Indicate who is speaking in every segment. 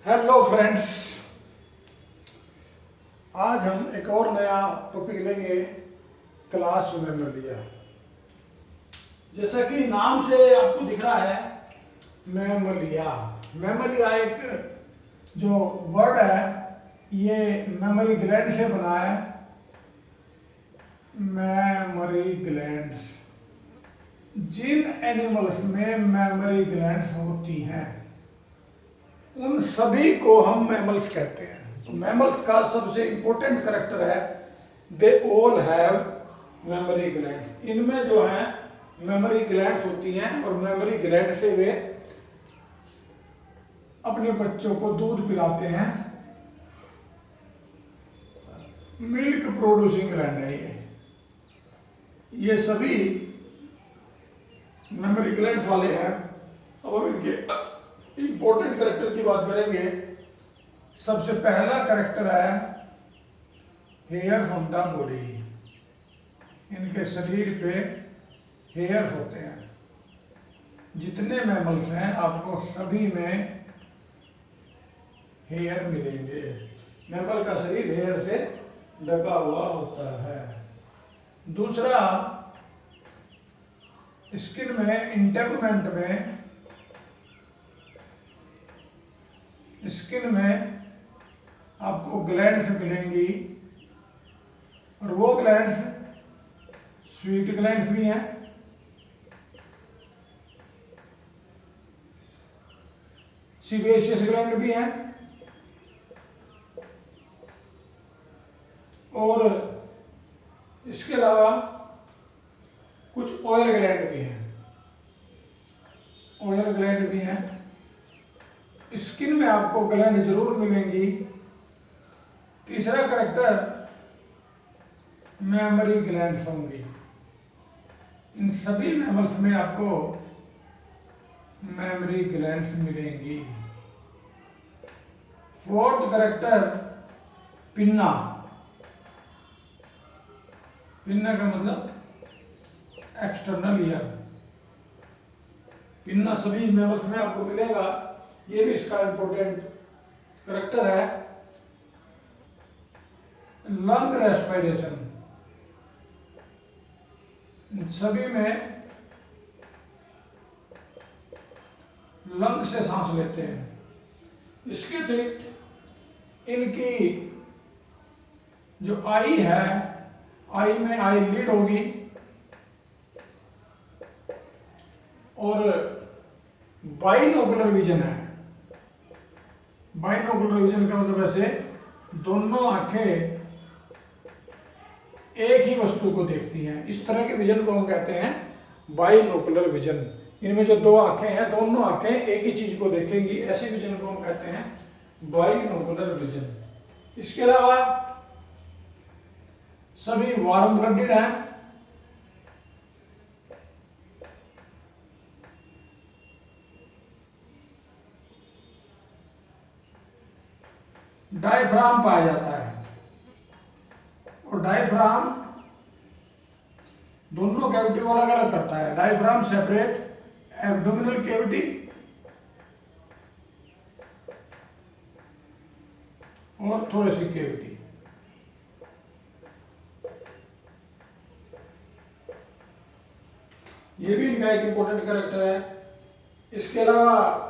Speaker 1: Hello friends, आज हम एक और नया टॉपिक लेंगे क्लास मेमोरिया। जैसा कि नाम से आपको दिख रहा है मेमोरिया। मेमोरिया एक जो वर्ड है ये मेमोरी ग्लैंड से बना है। मेमोरी ग्लैंड्स, जिन एनिमल्स में मेमोरी ग्लैंड्स होती हैं उन सभी को हम मैमल्स कहते हैं। तो मैमल्स का सबसे इंपॉर्टेंट कैरेक्टर है they all have mammary glands. इनमें जो है मेमोरी ग्लैंड्स होती हैं और मेमोरी ग्लैंड से वे अपने बच्चों को दूध पिलाते हैं। मिल्क प्रोड्यूसिंग ग्लैंड है ये सभी मेमोरी ग्लैंड्स वाले हैं। और इनके इंपॉर्टेंट कैरेक्टर की बात करेंगे। सबसे पहला कैरेक्टर है हेयर्स ऑन द बॉडी। इनके शरीर पे हेयर्स होते हैं। जितने मैमल्स हैं आपको सभी में हेयर मिलेंगे। मैमल का शरीर हेयर से ढका हुआ होता है। दूसरा, स्किन में इंटेगुमेंट में स्किन में आपको ग्लैंड्स मिलेंगी और वो ग्लैंड्स स्वीट ग्लैंड्स भी हैं, सीबेशियस ग्लैंड भी हैं और इसके अलावा कुछ ऑयल ग्लैंड भी हैं। ऑयल ग्लैंड भी हैं। स्किन में आपको ग्लैंड जरूर मिलेंगी। तीसरा कैरेक्टर मेमोरी ग्लैंड्स होंगी। इन सभी मैमल्स में आपको मेमोरी ग्लैंड्स मिलेंगी। Fourth character pinna. पिन्ना का मतलब एक्सटर्नल ईयर। पिन्ना सभी मैमल्स में आपको मिलेगा। ये भी इसका इंपॉर्टेंट कैरेक्टर है। लंग रेस्पिरेशन, सभी में लंग से सांस लेते हैं। इसके अतिरिक्त इनकी जो आई है, आई में आई लीड होगी और बाइनोकुलर विजन है। बाइनोकुलर विजन का मतलब ऐसे दोनों आंखें एक ही वस्तु को देखती हैं। इस तरह के विजन को हम कहते हैं बाइनोकुलर विजन। इनमें जो दो आंखें हैं दोनों आंखें एक ही चीज को देखेंगी, ऐसे विजन को हम कहते हैं बाइनोकुलर विजन। इसके अलावा सभी वार्म ब्लडेड हैं। डायफ्राम पाया जाता है और डायफ्राम दोनों कैविटी को अलग अलग करता है। डायफ्राम सेपरेट एब्डोमिनल कैविटी और थोरेसिक कैविटी। ये भी इनका एक इंपॉर्टेंट कैरेक्टर है। इसके अलावा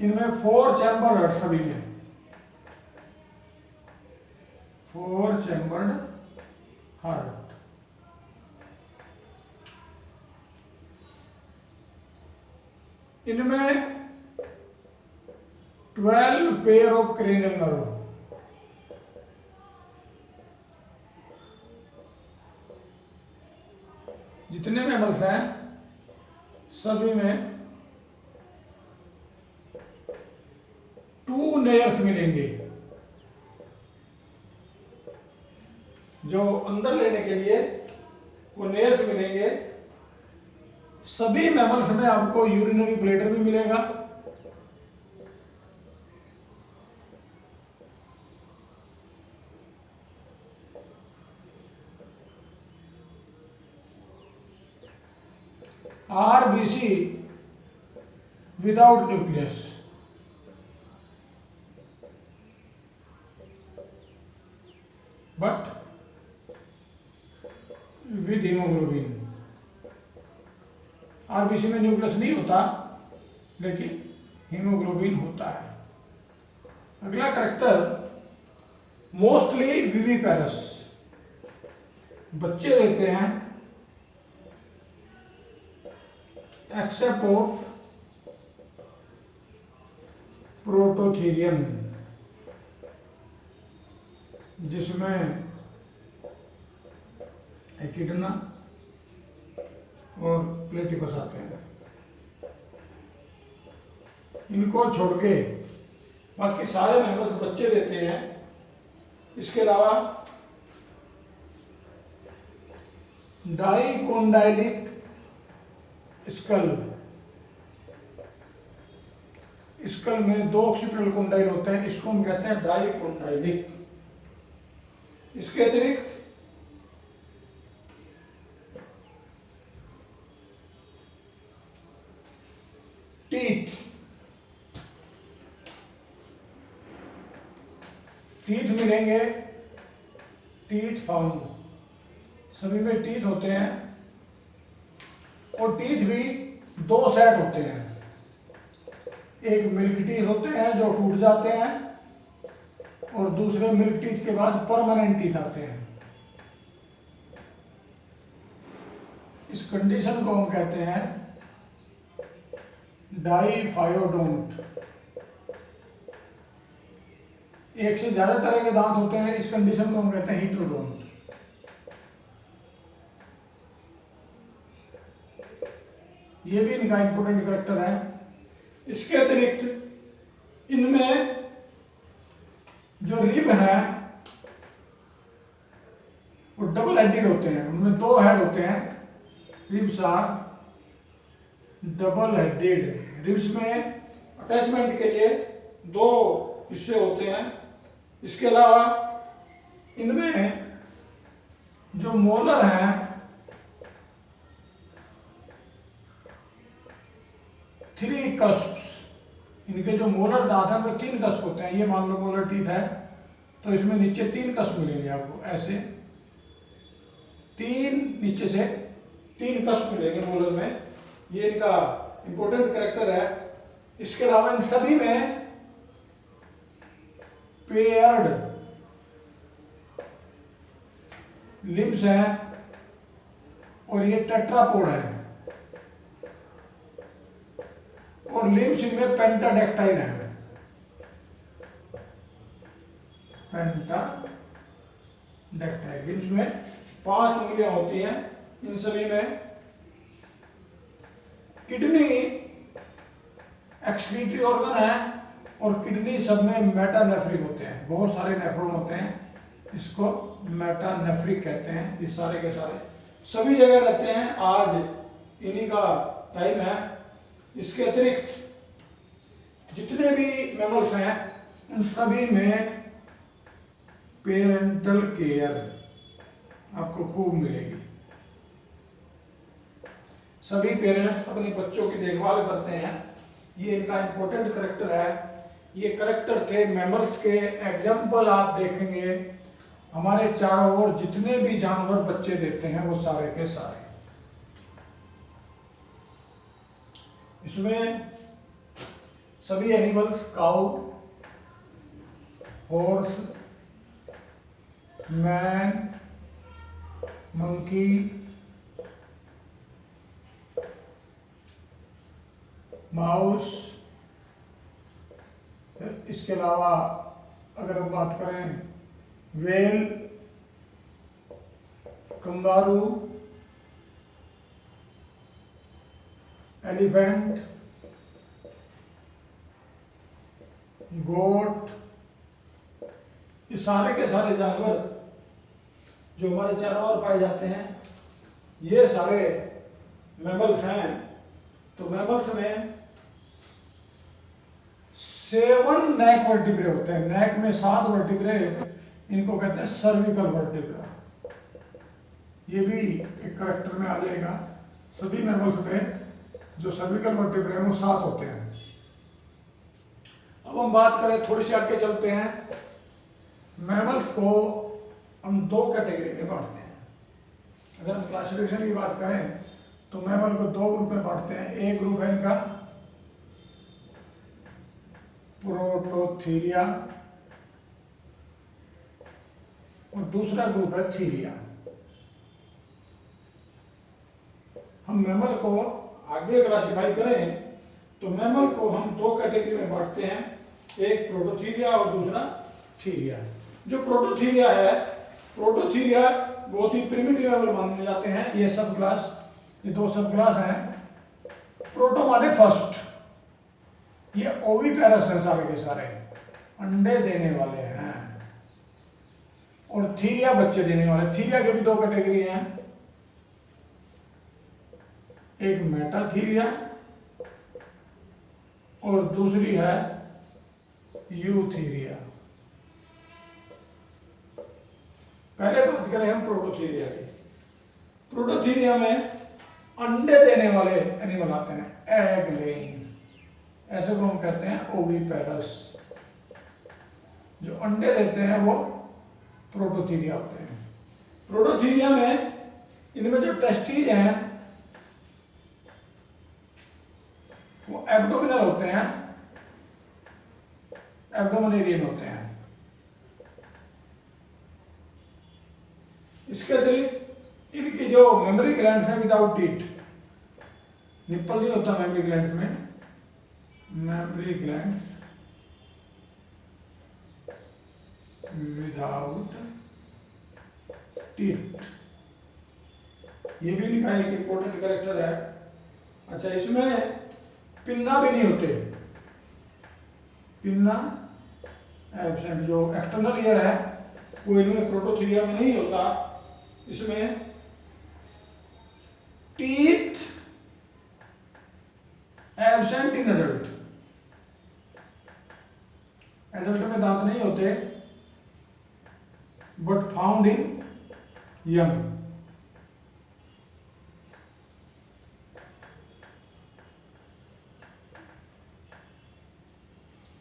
Speaker 1: इनमें 4 चैम्बर हार्ट, सभी में 4 चैम्बर्ड हार्ट। इनमें 12 पेयर ऑफ क्रेनियल नर्व। जितने मैमल्स हैं सभी में 2 लेयर्स मिलेंगे। जो अंदर लेने के लिए वो लेयर्स मिलेंगे। सभी मैमल्स में आपको यूरिनरी ब्लैडर भी मिलेगा। RBC without nucleus, but with haemoglobin. RBC में न्यूक्लियस नहीं होता, लेकिन हीमोग्लोबिन होता है। अगला करेक्टर मोस्टली विविपेरस, बच्चे देते हैं एक्सेप्ट ऑफ प्रोटोथीरियम, जिसमें एकिडना और प्लेटिपस आते हैं। इनको छोड़ के बाकी सारे मैमल्स बच्चे देते हैं। इसके अलावा डाइकोंडाइलिक स्कल, स्कल में 2 ऑक्सीपिटल कोंडाइल होते हैं, इसको हम कहते हैं डाइकोंडाइलिक। इसके अतिरिक्त टीथ मिलेंगे, टीथ फाउंड, सभी में टीथ होते हैं और टीथ भी 2 सेट होते हैं। एक मिल्क टीथ होते हैं जो टूट जाते हैं और दूसरे मिल्क टीथ के बाद परमानेंट टीथ आते हैं। इस कंडीशन को हम कहते हैं डाइफायोडोंट। एक से ज्यादा तरह के दांत होते हैं, इस कंडीशन को हम कहते हैं हीट्रोडोंट। ये भी इनका इंपोर्टेंट कैरेक्टर है। इसके अतिरिक्त इनमें जो रिब है वो डबल हेडेड होते हैं, उनमें 2 हेड होते हैं। Ribs are double headed. Ribs में अटैचमेंट के लिए 2 हिस्से होते हैं। इसके अलावा इनमें जो मोलर हैं थ्री कस्प्स, इनके जो मोलर दांत हैं वो 3 कस्प होते हैं। ये मान लो मोलर टीथ है तो इसमें नीचे 3 कस्प मिलेंगे आपको, ऐसे 3 नीचे से 3 कस्प मिलेंगे मोलर में। ये इनका इंपॉर्टेंट कैरेक्टर है। इसके अलावा इन सभी में पेयर्ड लिम्स हैं और ये टेट्रापोड है और लिम्स इनमें पेंटाडेक्टाइल है। पेंटाडेक्टाइल लिम्स में 5 उंगलियां होती हैं इन सभी में। किडनी एक्सक्रीटरी ऑर्गन है और किडनी सब में मेटानेफ्रिक होते हैं, बहुत सारे नेफ्रॉन होते हैं, इसको मेटानेफ्रिक कहते हैं। ये सारे के सारे सभी जगह रहते हैं। आज इन्हीं का टाइम है। इसके अतिरिक्त जितने भी मैमल्स हैं उन सभी में पेरेंटल केयर आपको खूब मिलेगी। सभी पेरेंट्स अपने बच्चों की देखभाल करते हैं। ये इनका इंपॉर्टेंट कैरेक्टर है। ये कैरेक्टर थे मैमल्स के। एग्जाम्पल आप देखेंगे हमारे चारों ओर जितने भी जानवर बच्चे देते हैं वो सारे के सारे। इसमें सभी एनिमल्स, काऊ, हॉर्स, मैन, मंकी, माउस, इसके अलावा अगर हम बात करें वेल, कंगारू, एलिफेंट, गोट, ये सारे के सारे जानवर जो हमारे चारों ओर पाए जाते हैं ये सारे मैमल्स हैं। तो मैमल्स में 7 नेक वर्टिब्रे होते हैं। नेक में 7 वर्टिब्रे, इनको कहते हैं सर्विकल वर्टिब्रा। ये भी एक कैरेक्टर में आ जाएगा। सभी मैमल्स में जो सर्विकल वर्टिब्रे हैं वो 7 होते हैं। अब हम बात करें, थोड़ी सी आगे चलते हैं। मैमल्स को हम दो कैटेगरी में बांटते हैं। अगर हम क्लासिफिकेशन की बात करें तो मैमल को दो ग्रुप में बांटते हैं। एक ग्रुप है इनका प्रोटोथीरिया और दूसरा ग्रुप है थीरिया। हम मैमल को आगे क्लासिफाई करें तो मैमल को हम दो कैटेगरी में बांटते हैं, एक प्रोटोथीरिया और दूसरा थीरिया। जो प्रोटोथीरिया है, प्रोटोथीरिया बहुत ही प्रिमिटिव मैमल माने जाते हैं। ये सब क्लास, ये दो सब क्लास हैं। प्रोटो माने फर्स्ट, ये ओविपेरस हैं, सारे के सारे अंडे देने वाले हैं, और थीरिया बच्चे देने वाले। थीरिया के भी दो कैटेगरी हैं, एक मेटाथीरिया और दूसरी है यूथीरिया। पहले बात करें हम प्रोटोथीरिया की। प्रोटोथीरिया में अंडे देने वाले एनिमल आते हैं, एग लेइंग, ऐसे को हम कहते हैं ओविपेरस। जो अंडे देते हैं वो प्रोटोथीरिया होते हैं। प्रोटोथीरिया में इनमें जो टेस्टीज हैं वो एब्डोमिनल होते हैं, एब्डोमिनल एरिया में होते हैं। इसके अतिरिक्त इनकी जो मेमोरी ग्लैंड्स हैं विदाउट टीथ, निप्पल नहीं होता मेमोरी ग्लैंड्स में, मेमोरी ग्लैंड्स विदाउट टीथ, ये भी इनका एक इंपॉर्टेंट कैरेक्टर है। अच्छा, इसमें पिन्ना भी नहीं होते, पिन्ना एब्सेंट। जो एक्सटर्नल ईयर है वो इनमें प्रोटोथीरिया में नहीं होता। इसमें teeth absent in adult, adult में दांत नहीं होते, बट फाउंड इन यंग।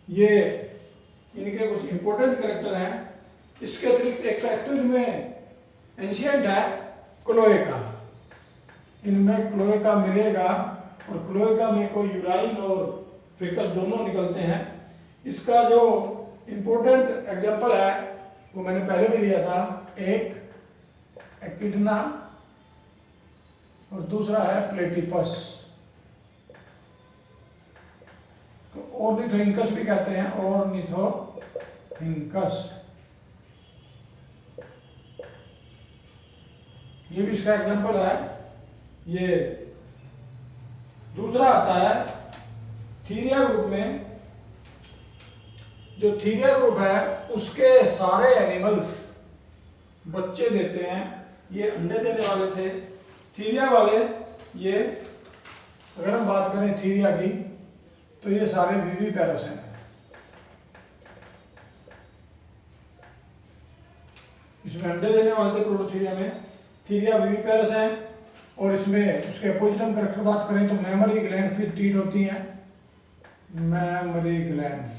Speaker 1: ये इनके कुछ इंपॉर्टेंट कैरेक्टर हैं। इसके अतिरिक्त एक कैरेक्टर इनमें एंशिएंट है, क्लोएका। इनमें क्लोएका मिलेगा, और क्लोएका में कोई यूराइन और फिकस दोनों निकलते हैं। इसका जो इंपॉर्टेंट एग्जांपल है वो मैंने पहले भी लिया था, एक एकिडना और दूसरा है प्लेटिपस। ऑर्निथोइंकस भी कहते हैं, ऑर्निथोइंकस, ये भी इसका एग्जांपल है। ये दूसरा आता है थीरिया ग्रुप में। जो थीरिया ग्रुप है उसके सारे एनिमल्स बच्चे देते हैं, ये अंडे देने वाले थे। थीरिया वाले, ये अगर हम बात करें थीरिया की तो ये सारे विविपेरस हैं। इसमें अंडे देने वाले थे प्रोटोथीरिया में, थीरिया विविपेरस हैं। और इसमें उसके अपोजिट हम कैरेक्टर बात करें तो मैमरी ग्लैंड विद टीथ होती हैं, मैमरी ग्लैंड्स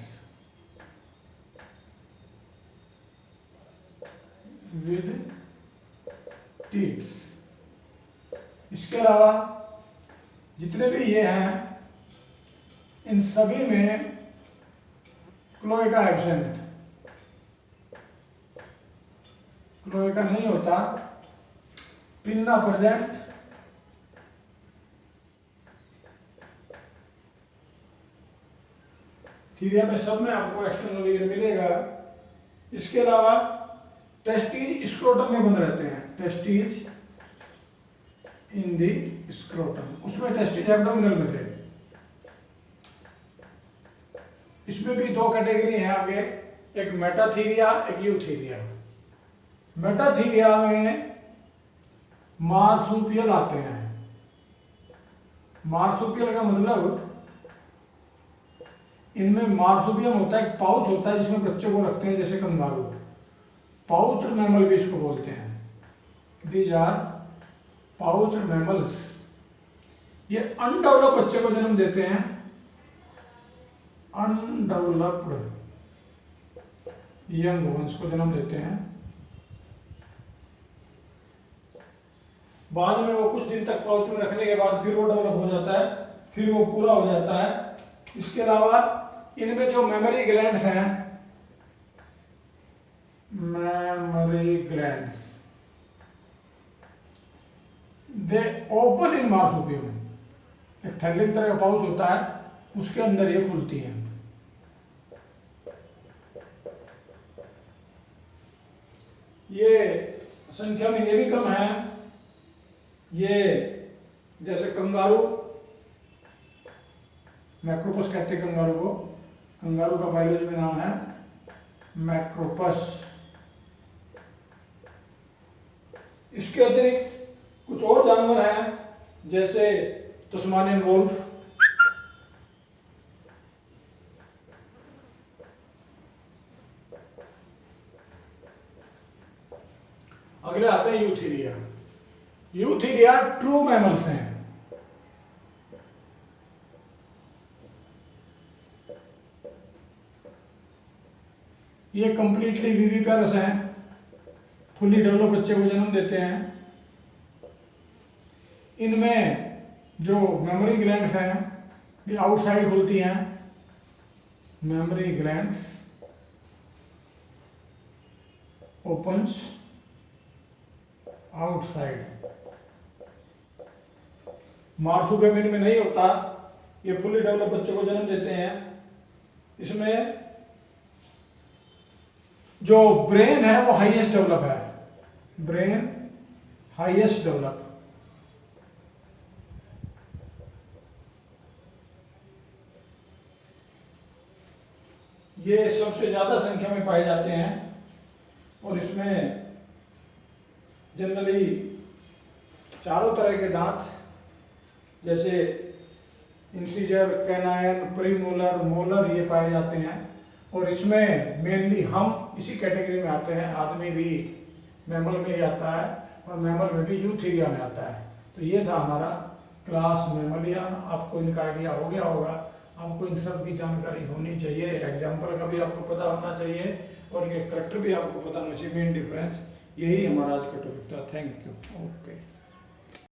Speaker 1: विद टीथ। इसके अलावा जितने भी ये हैं इन सभी में क्लोएका एब्सेंट, क्लोएका नहीं होता, पिन्ना प्रेजेंट, थीरिया में सब में आपको एक्सटर्नल ईयर मिलेगा। इसके अलावा टेस्टीज स्क्रोटम में बंद रहते हैं, टेस्टीज इन दी स्क्रोटम, उसमें टेस्टीज एब्डोमिनल में थे। इसमें भी दो कैटेगरी हैं आगे, एक मेटाथीरिया, एक यूथीरिया। मेटाथीरिया में मार्सुपियल आते हैं। मार्सुपियल का मतलब इनमें मार्सुपियम होता है, एक पाउच होता है जिसमें बच्चों को रखते हैं, जैसे कंगारू, पाउच मैमल भी इसको बोलते हैं। These are pouch mammals. ये अनडेवलप्ड बच्चे को जन्म देते हैं, अनडेवलप्ड यंग वंस को जन्म देते हैं। बाद में वो कुछ दिन तक पाउच में रखने के बाद फिर वो डेवलप हो जाता है, फिर वो पूरा हो जाता है। इसके अलावा इनमें जो मेमोरी ग्लैंड्स हैं, mammary glands, they open in marsupium. एक थैले की तरह का पाउच होता है, उसके अंदर ये खुलती है। ये संख्या में ये भी कम है। ये जैसे कंगारू, मैक्रोपस कहते हैं कंगारू को, कंगारू का बायोलॉजी में नाम है मैक्रोपस। इसके अतिरिक्त कुछ और जानवर हैं जैसे तस्मानियन वोल्फ, अगले आते हैं यूथीरिया। यूथीरिया ट्रू मैमल्स हैं। ये कंप्लीटली विविपेरस हैं, फुली डेवलप बच्चे को जन्म देते हैं। इनमें जो मेमोरी ग्लैंड्स हैं ये आउटसाइड खुलती हैं। Mammary glands opens outside. Marsupium में नहीं होता, ये फुली डेवलप बच्चों को जन्म देते हैं। इसमें जो ब्रेन है वो हाईएस्ट डेवलप है, ब्रेन हाईएस्ट डेवलप। ये सबसे ज्यादा संख्या में पाए जाते हैं और इसमें जनरली चारों तरह के दांत जैसे इंसिजर, कैनाइन, प्रीमोलर, मोलर ये पाए जाते हैं। और इसमें मेनली हम इसी कैटेगरी में आते हैं, आदमी भी मैमल में ही आता है और मैमल में भी यूथीरिया में आता है। तो ये था हमारा क्लास मैमलिया। आपको इनका आइडिया हो गया होगा, आपको इन सब की जानकारी होनी चाहिए, एग्जाम्पल का भी आपको पता होना चाहिए और इनके करेक्टर भी आपको पता होना चाहिए। मेन डिफरेंस यही हमारा आज का टॉपिक था। Thank you. ओके।